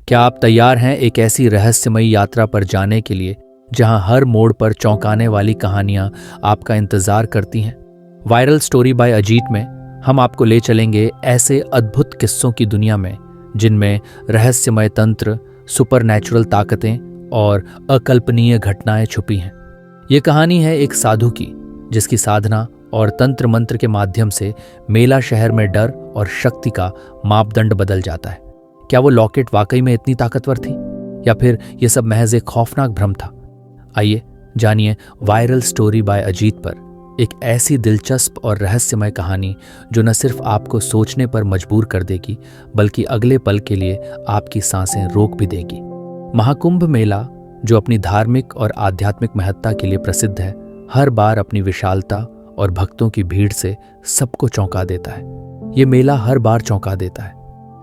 क्या आप तैयार हैं एक ऐसी रहस्यमयी यात्रा पर जाने के लिए जहां हर मोड़ पर चौंकाने वाली कहानियां आपका इंतजार करती हैं? वायरल स्टोरी बाय अजीत में हम आपको ले चलेंगे ऐसे अद्भुत किस्सों की दुनिया में जिनमें रहस्यमय तंत्र, सुपरनैचुरल ताकतें और अकल्पनीय घटनाएं छुपी हैं। ये कहानी है एक साधु की, जिसकी साधना और तंत्र मंत्र के माध्यम से मेला शहर में डर और शक्ति का मापदंड बदल जाता है। क्या वो लॉकेट वाकई में इतनी ताकतवर थी, या फिर यह सब महज एक खौफनाक भ्रम था? आइए जानिए वायरल स्टोरी बाय अजीत पर एक ऐसी दिलचस्प और रहस्यमय कहानी जो न सिर्फ आपको सोचने पर मजबूर कर देगी, बल्कि अगले पल के लिए आपकी सांसें रोक भी देगी। महाकुंभ मेला, जो अपनी धार्मिक और आध्यात्मिक महत्ता के लिए प्रसिद्ध है, हर बार अपनी विशालता और भक्तों की भीड़ से सबको चौंका देता है। ये मेला हर बार चौंका देता है।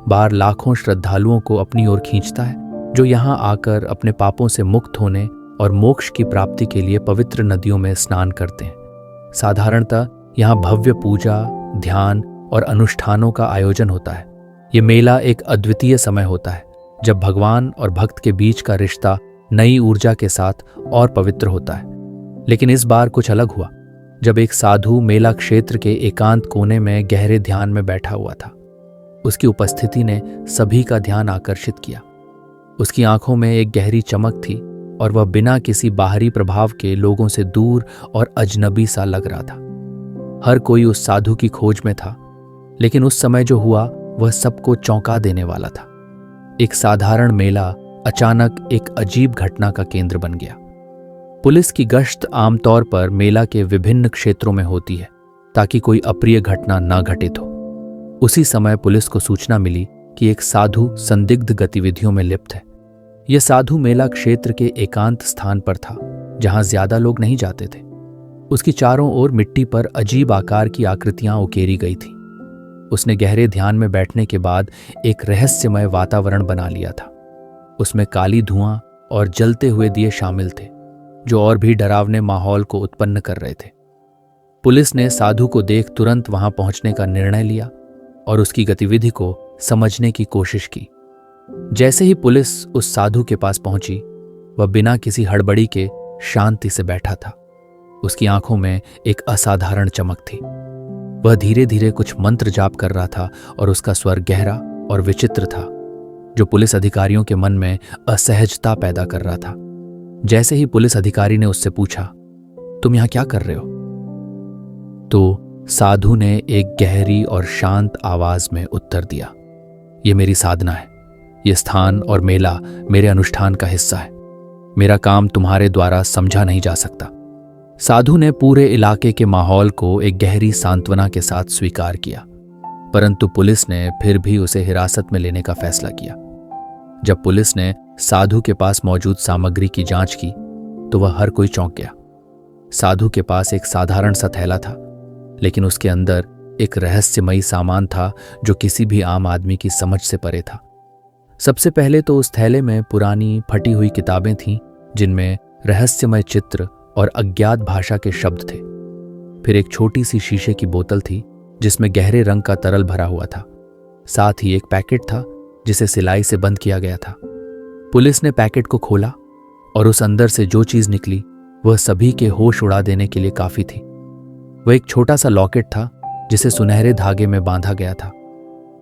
बार लाखों श्रद्धालुओं को अपनी ओर खींचता है, जो यहाँ आकर अपने पापों से मुक्त होने और मोक्ष की प्राप्ति के लिए पवित्र नदियों में स्नान करते हैं। साधारणतः यहाँ भव्य पूजा, ध्यान और अनुष्ठानों का आयोजन होता है। ये मेला एक अद्वितीय समय होता है जब भगवान और भक्त के बीच का रिश्ता नई ऊर्जा के साथ और पवित्र होता है। लेकिन इस बार कुछ अलग हुआ, जब एक साधु मेला क्षेत्र के एकांत कोने में गहरे ध्यान में बैठा हुआ था। उसकी उपस्थिति ने सभी का ध्यान आकर्षित किया। उसकी आंखों में एक गहरी चमक थी और वह बिना किसी बाहरी प्रभाव के लोगों से दूर और अजनबी सा लग रहा था। हर कोई उस साधु की खोज में था, लेकिन उस समय जो हुआ वह सबको चौंका देने वाला था। एक साधारण मेला अचानक एक अजीब घटना का केंद्र बन गया। पुलिस की गश्त आमतौर पर मेला के विभिन्न क्षेत्रों में होती है ताकि कोई अप्रिय घटना न घटित हो। उसी समय पुलिस को सूचना मिली कि एक साधु संदिग्ध गतिविधियों में लिप्त है। यह साधु मेला क्षेत्र के एकांत स्थान पर था, जहां ज्यादा लोग नहीं जाते थे। उसकी चारों ओर मिट्टी पर अजीब आकार की आकृतियां उकेरी गई थी। उसने गहरे ध्यान में बैठने के बाद एक रहस्यमय वातावरण बना लिया था। उसमें काली धुआं और जलते हुए दिए शामिल थे, जो और भी डरावने माहौल को उत्पन्न कर रहे थे। पुलिस ने साधु को देख तुरंत वहां पहुंचने का निर्णय लिया और उसकी गतिविधि को समझने की कोशिश की। जैसे ही पुलिस उस साधु के पास पहुंची, वह बिना किसी हड़बड़ी के शांति से बैठा था। उसकी आंखों में एक असाधारण चमक थी। वह धीरे धीरे कुछ मंत्र जाप कर रहा था और उसका स्वर गहरा और विचित्र था, जो पुलिस अधिकारियों के मन में असहजता पैदा कर रहा था। जैसे ही पुलिस अधिकारी ने उससे पूछा, तुम यहां क्या कर रहे हो, तो साधु ने एक गहरी और शांत आवाज में उत्तर दिया, यह मेरी साधना है। यह स्थान और मेला मेरे अनुष्ठान का हिस्सा है। मेरा काम तुम्हारे द्वारा समझा नहीं जा सकता। साधु ने पूरे इलाके के माहौल को एक गहरी सांत्वना के साथ स्वीकार किया, परंतु पुलिस ने फिर भी उसे हिरासत में लेने का फैसला किया। जब पुलिस ने साधु के पास मौजूद सामग्री की जांच की, तो वह हर कोई चौंक गया। साधु के पास एक साधारण सा थैला था, लेकिन उसके अंदर एक रहस्यमयी सामान था जो किसी भी आम आदमी की समझ से परे था। सबसे पहले तो उस थैले में पुरानी फटी हुई किताबें थीं, जिनमें रहस्यमय चित्र और अज्ञात भाषा के शब्द थे। फिर एक छोटी सी शीशे की बोतल थी, जिसमें गहरे रंग का तरल भरा हुआ था। साथ ही एक पैकेट था, जिसे सिलाई से बंद किया गया था। पुलिस ने पैकेट को खोला और उस अंदर से जो चीज निकली वह सभी के होश उड़ा देने के लिए काफी थी। वह एक छोटा सा लॉकेट था, जिसे सुनहरे धागे में बांधा गया था।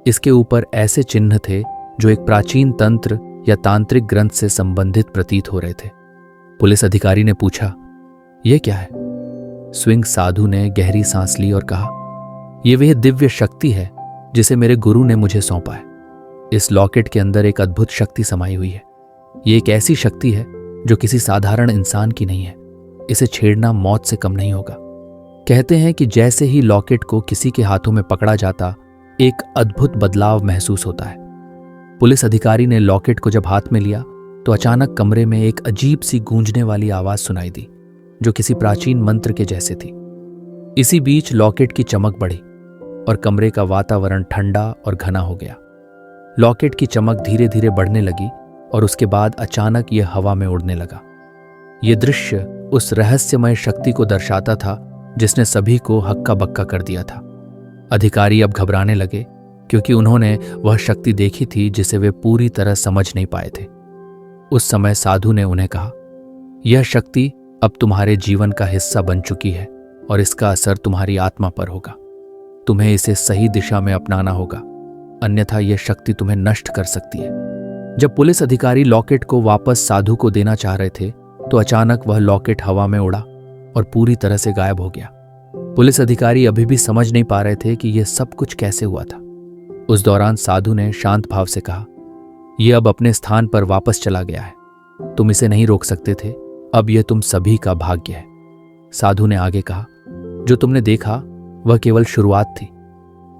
इसके ऊपर ऐसे चिन्ह थे जो एक प्राचीन तंत्र या तांत्रिक ग्रंथ से संबंधित प्रतीत हो रहे थे। पुलिस अधिकारी ने पूछा, यह क्या है? स्विंग साधु ने गहरी सांस ली और कहा, यह वह दिव्य शक्ति है जिसे मेरे गुरु ने मुझे सौंपा है। इस लॉकेट के अंदर एक अद्भुत शक्ति समाई हुई है। यह एक ऐसी शक्ति है जो किसी साधारण इंसान की नहीं है। इसे छेड़ना मौत से कम नहीं होगा। कहते हैं कि जैसे ही लॉकेट को किसी के हाथों में पकड़ा जाता, एक अद्भुत बदलाव महसूस होता है। पुलिस अधिकारी ने लॉकेट को जब हाथ में लिया, तो अचानक कमरे में एक अजीब सी गूंजने वाली आवाज सुनाई दी, जो किसी प्राचीन मंत्र के जैसे थी। इसी बीच लॉकेट की चमक बढ़ी और कमरे का वातावरण ठंडा और घना हो गया। लॉकेट की चमक धीरे धीरे बढ़ने लगी और उसके बाद अचानक यह हवा में उड़ने लगा। यह दृश्य उस रहस्यमय शक्ति को दर्शाता था जिसने सभी को हक्का बक्का कर दिया था। अधिकारी अब घबराने लगे, क्योंकि उन्होंने वह शक्ति देखी थी जिसे वे पूरी तरह समझ नहीं पाए थे। उस समय साधु ने उन्हें कहा, यह शक्ति अब तुम्हारे जीवन का हिस्सा बन चुकी है और इसका असर तुम्हारी आत्मा पर होगा। तुम्हें इसे सही दिशा में अपनाना होगा, अन्यथा यह शक्ति तुम्हें नष्ट कर सकती है। जब पुलिस अधिकारी लॉकेट को वापस साधु को देना चाह रहे थे तो अचानक वह लॉकेट हवा में उड़ा और पूरी तरह से गायब हो गया। पुलिस अधिकारी अभी भी समझ नहीं पा रहे थे कि यह सब कुछ कैसे हुआ था। उस दौरान साधु ने शांत भाव से कहा, यह अब अपने स्थान पर वापस चला गया है। तुम इसे नहीं रोक सकते थे, अब यह तुम सभी का भाग्य है। साधु ने आगे कहा, जो तुमने देखा वह केवल शुरुआत थी।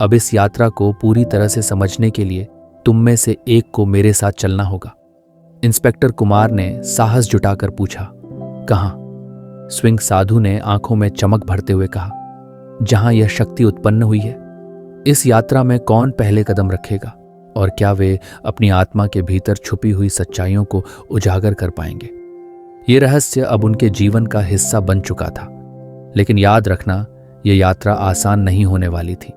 अब इस यात्रा को पूरी तरह से समझने के लिए तुम में से एक को मेरे साथ चलना होगा। इंस्पेक्टर कुमार ने साहस जुटाकर पूछा, कहाँ? स्विंग साधु ने आंखों में चमक भरते हुए कहा, जहां यह शक्ति उत्पन्न हुई है। इस यात्रा में कौन पहले कदम रखेगा और क्या वे अपनी आत्मा के भीतर छुपी हुई सच्चाइयों को उजागर कर पाएंगे? ये रहस्य अब उनके जीवन का हिस्सा बन चुका था। लेकिन याद रखना, यह यात्रा आसान नहीं होने वाली थी।